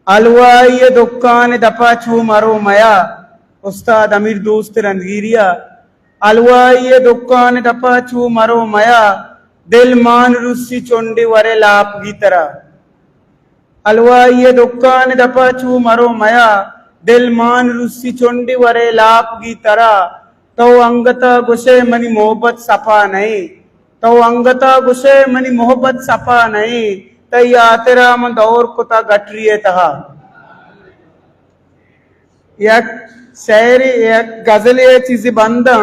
अलवाई दुकान दपा छू मारो मया उस्ताद अमीर दोस्त रंगीरिया। अलवाई दुकान दपा छू मारो मया दिल मान रुसी चोंडी वरे लाप की तरह। अलवाई दुकान दपा छू मारो मया दिल मान रुसी चोंडी वरे लाप की तरह। तो अंगता गुस्से मनी मोहब्बत सपा नहीं, तो अंगता गुस्से मनी मोहब्बत सपा नहीं, तई आतेरा मन दौर कुता गटरिए तहा। एक शायरी एक गजल ये चीजें बंदा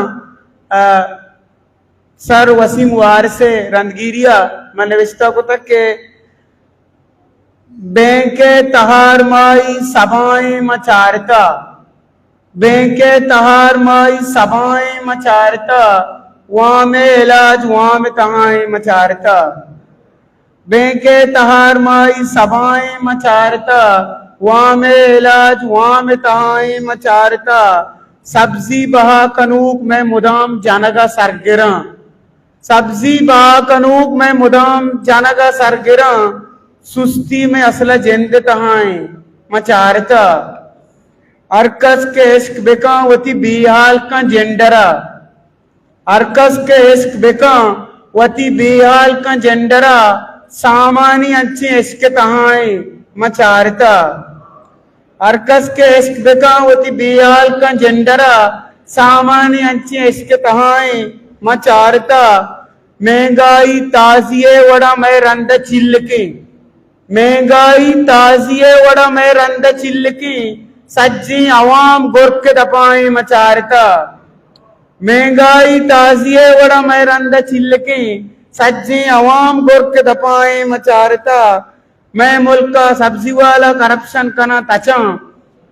सर वसीम वार से रंगीरिया मन विस्ता को तक के बैंके तहार माई सभाएं मचारता, बैंके तहार माई सभाएं मचारता, वहां में इलाज वहां में तहाएं मचारता। बैंके तहार माई सभाएं मचारता, वहां में इलाज वहां में तहाएं मचारता। सब्जी बहा कनूक में मुदाम जानगा सरगिरा, सब्जी बहा कनूक में मुदाम जानगा सरगिरा। सुस्ती में असल जिंद तहाएं मचारता। अरकस के इश्क बेका वती बेहाल का जेंडरा, अरकस के इश्क बेका वती बेहाल का जेंडरा। सामानी अच्छे इश्क तहाएं मचारता। अरकस के इश्क बेका वती बेहाल का जेंडरा। सामानी अच्छे इश्क तहाएं मचारता। महंगाई ताजिए वड़ा मैं रंद चिल्लकी, महंगाई ताजिए वड़ा मैं रंद चिल्लकी। सज्जी अवाम गुर्क दपाएं मचारता। महंगाई ताजिए वड़ा मैं रंद चिल्लकी। सज्जी अवाम गुर्क दपाएं मचारता। मैं मुल्क का सब्जी वाला करप्शन कना तचा,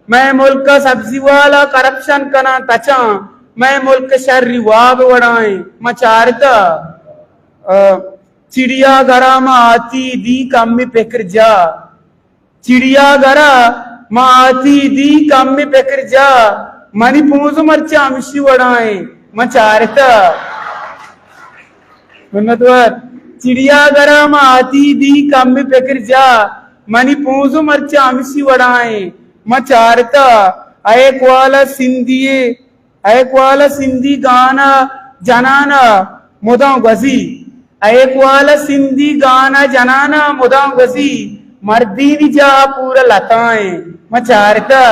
मैं मुल्क का सब्जी वाला करप्शन कना तचा। मैं मुल्क शर्री वाब वड़ाएं मचारता। चिड़िया घरा में आती दी कम्मी पेकर जा, चिड़िया घरा में आती दी कम्मी पेकर जा। मनी पूंज मर्चा अमशी वड़ाएं मचारता। चिड़िया घरा में आती दी कम्मी पेकर जा, मनी पूंज मर्चा अमशी वड़ाएं मचारता। एक वाला सिंधी गाना जनाना मुदा गजी, एक वाला सिंधी गाना जनाना मुदा गजी। मर्दी निजा पूरा लताएं मचारता।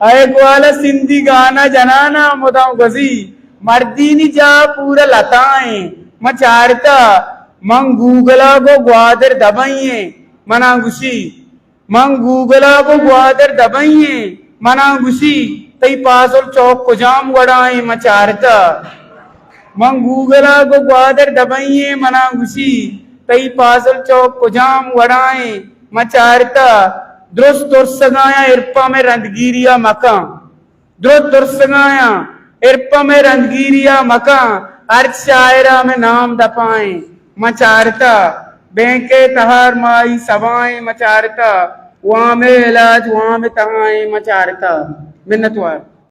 एक वाला सिंधी गाना जनाना मुदा गजी, मर्दी निजा पूरा लताएं मचारता। मंग गूगला को ग्वादर दबाइए मना गुशी, मंग गूगला को ग्वादर दबाइए मना गुशी। तई पासुल चौक को जाम वड़ाएं मचारता। मंग गूगला को ग्वादर दबाइए मना गुशी। तई पासुल चौक को जाम वड़ाएं मचारता। द्रुस्त दुर्सगाया इरपा में रंदगिरिया मका, द्रुस्त दुर्सगाया इरपा में रंदगिरिया मका। अर्ज शायरा में नाम दपाएं मचारता। बैंके तहार माई सवाएं मचारता, वहां में इलाज वहां में तहाएं मचारता। मिन्नतवार।